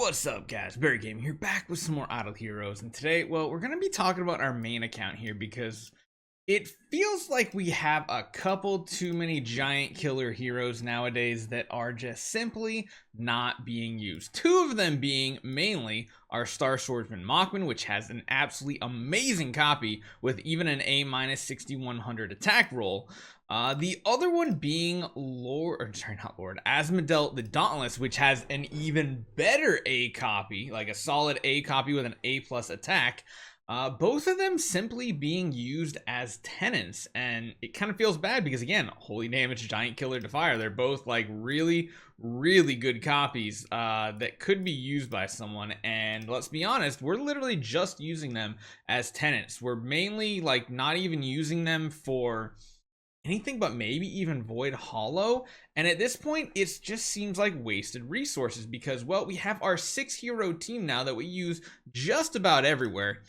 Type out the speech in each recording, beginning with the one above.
What's up, guys? Barry Gaming here, back with some more Idle Heroes, and today, well, we're going to be talking about our main account here because it feels like we have a couple too many giant killer heroes nowadays that are just simply not being used. Two of them being mainly our Star Swordsman Mockman, which has an absolutely amazing copy with even an A- 6100 attack roll. The other one being Asmodel the Dauntless, which has an even better A copy, like a solid A copy with an A+ attack. Both of them simply being used as tenants, and it kind of feels bad because, again, Holy Damage, Giant Killer, Defier, they're both like really good copies that could be used by someone. And let's be honest, we're literally just using them as tenants. We're mainly like not even using them for anything but maybe even Void Hollow, and at this point it just seems like wasted resources because, well, we have our 6-hero team now that we use just about everywhere.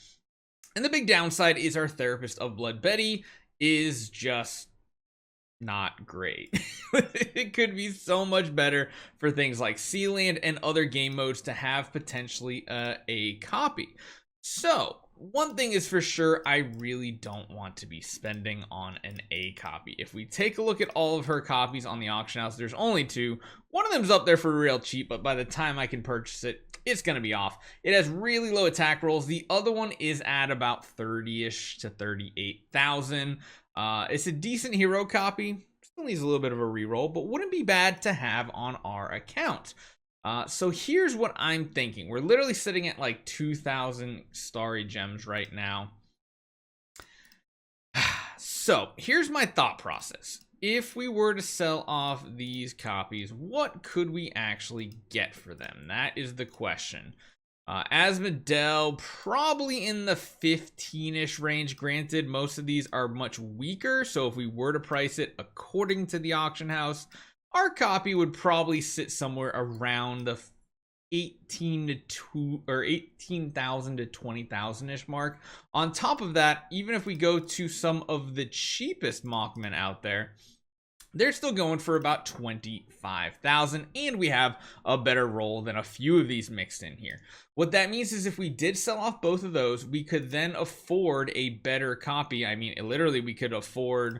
And the big downside is our Therapist of Blood Betty is just not great. It could be so much better for things like Sealand and other game modes to have potentially a copy. So one thing is for sure, I really don't want to be spending on an A copy. If we take a look at all of her copies on the auction house, there's only two. One of them's up there for real cheap, but by the time I can purchase it, it's going to be off. It has really low attack rolls. The other one is at about 30-ish to 38,000. It's a decent hero copy. Still needs a little bit of a reroll, but wouldn't be bad to have on our account. So here's what I'm thinking. We're literally sitting at like 2,000 starry gems right now. So here's my thought process. If we were to sell off these copies, what could we actually get for them? That is the question. Asmodel, probably in the 15-ish range. Granted, most of these are much weaker, so if we were to price it according to the auction house, our copy would probably sit somewhere around the 18,000 to 20,000-ish mark. On top of that, even if we go to some of the cheapest Mockmen out there, they're still going for about 25,000, and we have a better roll than a few of these mixed in here. What that means is if we did sell off both of those, we could then afford a better copy. I mean, literally, we could afford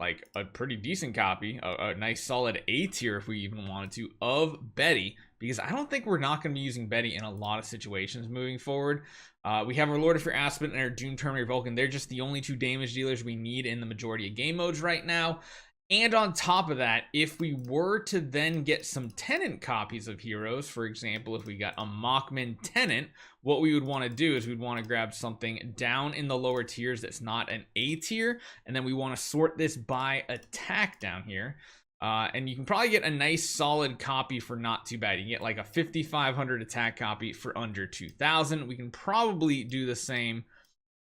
like a pretty decent copy, a nice solid A tier if we even wanted to, of Betty, because I don't think we're not going to be using Betty in a lot of situations moving forward. We have our Lord of Fear Aspen and our Doom Terminator Vulcan. They're just the only two damage dealers we need in the majority of game modes right now. And on top of that, if we were to then get some tenant copies of heroes, for example, if we got a Mockman tenant, what we would want to do is we'd want to grab something down in the lower tiers that's not an A tier, and then we want to sort this by attack down here. And you can probably get a nice solid copy for not too bad. You can get like a 5,500 attack copy for under 2,000. We can probably do the same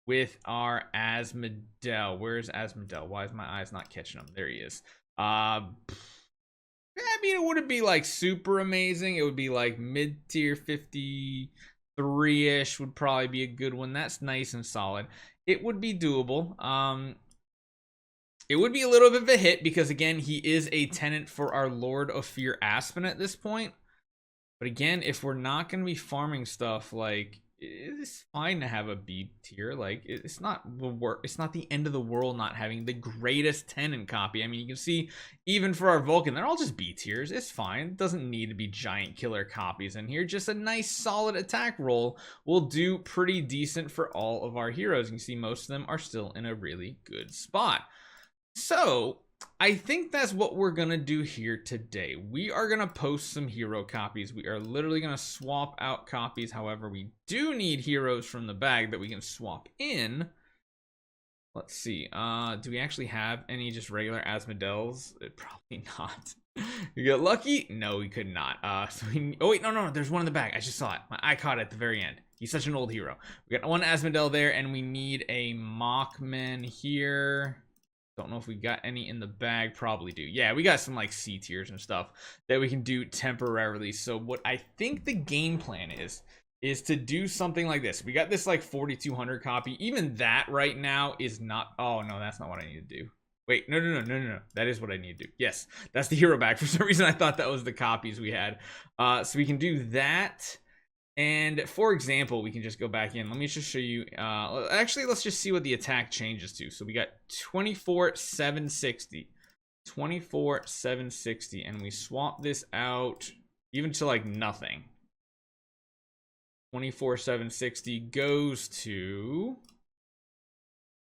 with our Asmodel. Where's Asmodel? Why is my eyes not catching him? There he is. I mean, it wouldn't be like super amazing. It would be like mid-tier 53-ish would probably be a good one. That's nice and solid. It would be doable. It would be a little bit of a hit because, again, he is a tenant for our Lord of Fear Aspen at this point. But again, if we're not going to be farming stuff, like, it's fine to have a B tier. Like, it's not the end of the world not having the greatest tenant copy. I mean, you can see even for our Vulcan, they're all just B tiers. It's fine. It doesn't need to be giant killer copies in here. Just a nice solid attack roll will do pretty decent for all of our heroes. You can see most of them are still in a really good spot. So I think that's what we're gonna do here today. We are gonna post some hero copies. We are literally gonna swap out copies. However, we do need heroes from the bag that we can swap in. Let's see. Do we actually have any just regular Asmodels? Probably not. You get lucky? No, we could not. Oh wait, no, there's one in the bag. I just saw it. My eye caught it at the very end. He's such an old hero. We got one Asmodel there, and we need a Mockman here. Don't know if we got any in the bag. Probably do. Yeah, we got some like C tiers and stuff that we can do temporarily. So what I think the game plan is to do something like this. We got this like 4,200 copy. Even that right now is not. Oh no, that's not what I need to do. Wait, no. That is what I need to do. Yes, that's the hero back. For some reason, I thought that was the copies we had. So we can do that. And for example, we can just go back in. Let me just show you. Actually, let's just see what the attack changes to. So we got 24,760. 24,760. And we swap this out even to like nothing. 24,760 goes to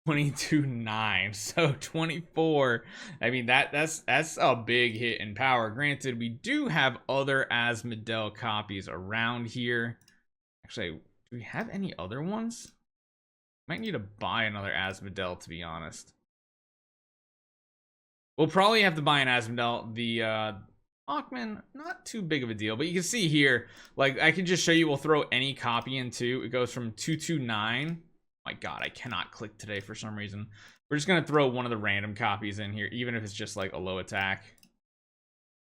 22,900. So 24. I mean, that's a big hit in power. Granted, we do have other Asmodel copies around here. Actually, do we have any other ones? Might need to buy another Asmodel, to be honest. We'll probably have to buy an Asmodel. The Mockman, not too big of a deal, but you can see here, like, I can just show you, we'll throw any copy into. It goes from 229. My god, I cannot click today for some reason. We're just gonna throw one of the random copies in here, even if it's just like a low attack.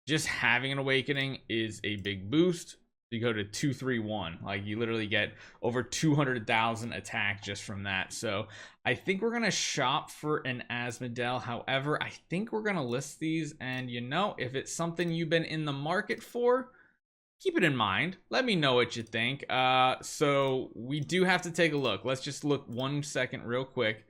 Just having an awakening is a big boost. You go to 231, like you literally get over 200,000 attack just from that. So I think we're gonna shop for an Asmodel. However, I think we're gonna list these, and you know, if it's something you've been in the market for, keep it in mind. Let me know what you think. So we do have to take a look. Let's just look 1 second real quick.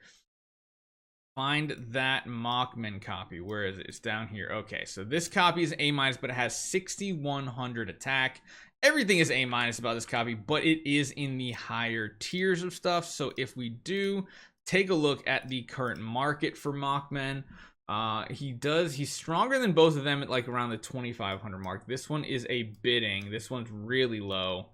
Find that Mockman copy. Where is it? It's down here. Okay, so this copy is A-, but it has 6,100 attack. Everything is A- about this copy, but it is in the higher tiers of stuff. So if we do take a look at the current market for Mockman, he's stronger than both of them at like around the 2,500 mark. This one is a bidding. This one's really low.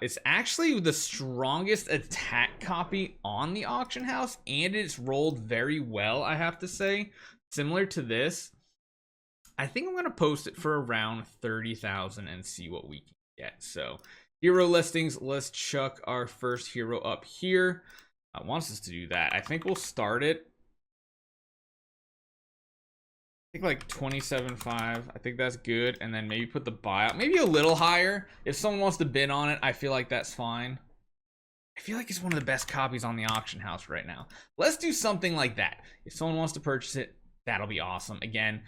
It's actually the strongest attack copy on the auction house, and it's rolled very well, I have to say. Similar to this. I think I'm gonna post it for around 30,000 and see what we can get. So hero listings, let's chuck our first hero up here. It wants us to do that. I think we'll start it, I think like 27.5. I think that's good. And then maybe put the buyout maybe a little higher. If someone wants to bid on it, I feel like that's fine. I feel like it's one of the best copies on the auction house right now. Let's do something like that. If someone wants to purchase it, that'll be awesome. Again,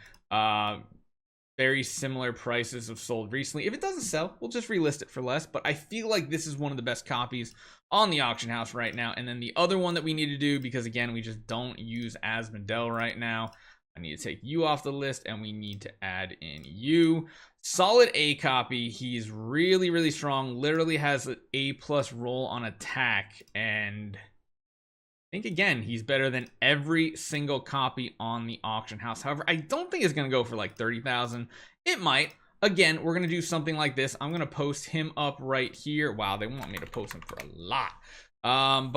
very similar prices have sold recently. If it doesn't sell, we'll just relist it for less. But I feel like this is one of the best copies on the auction house right now. And then the other one that we need to do, because again, we just don't use Asmodel right now, I need to take you off the list, and we need to add in you. Solid A copy. He's really, really strong. Literally has an A+ roll on attack. And I think, again, he's better than every single copy on the auction house. However, I don't think it's going to go for like 30,000. It might. Again, we're going to do something like this. I'm going to post him up right here. Wow, they want me to post him for a lot. I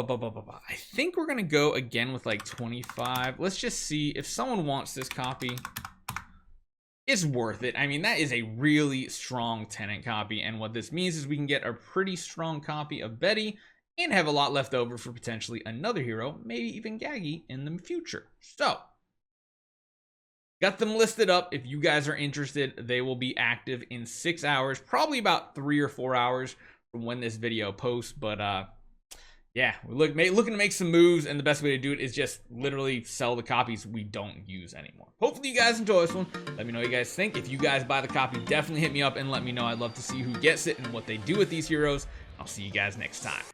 think we're gonna go again with like 25. Let's just see if someone wants this copy. It's worth it. I mean, that is a really strong tenant copy, and what this means is we can get a pretty strong copy of Betty and have a lot left over for potentially another hero, maybe even Gaggy in the future. So got them listed up. If you guys are interested, they will be active in 6 hours, probably about 3 or 4 hours from when this video posts. But yeah, we're looking to make some moves, and the best way to do it is just literally sell the copies we don't use anymore. Hopefully you guys enjoy this one. Let me know what you guys think. If you guys buy the copy, definitely hit me up and let me know. I'd love to see who gets it and what they do with these heroes. I'll see you guys next time.